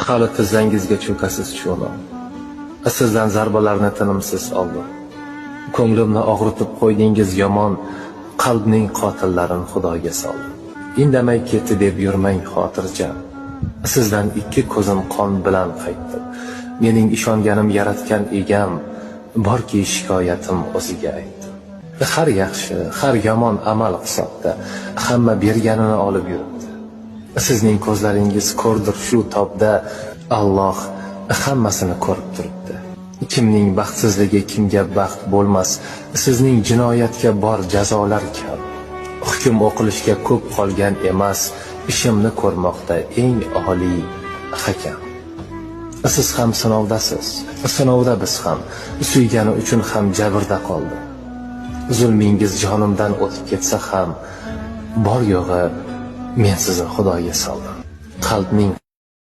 hali tizzangizga cho'kasiz cho'no. Sizdan zarbalarni tinimsiz oldim. Ko'nglimni og'ritib qo'ydingiz yomon, qalbning qotillarini Xudoga soldim. Indamay ketdi deb yurmang xotirjam. Sizdan ikki ko'zim qon bilan qaytdim. Mening ishonganim yaratgan egam, borki shikoyatim o'ziga aytdim. Har yaxshi, har yomon amal hisobda, hamma berganini olib yuribdi. Sizning ko'zlaringiz ko'rdir shu tobda, Alloh hammasini ko'rib turibdi. Kimning baxtsizligi kimga baxt bo'lmas, sizning jinoyatga bor jazolar kam. Hukm o'qilishga ko'p qolgan emas, ishimni ko'rmoqda eng oliy hakam. Siz ham sinovdasiz, sinovda biz ham, suygani uchun ham jabrda qoldim. Zulmingiz jonimdan o'tib ketsa ham, bor yo'g'i men sizni Xudoga soldim. Qalbning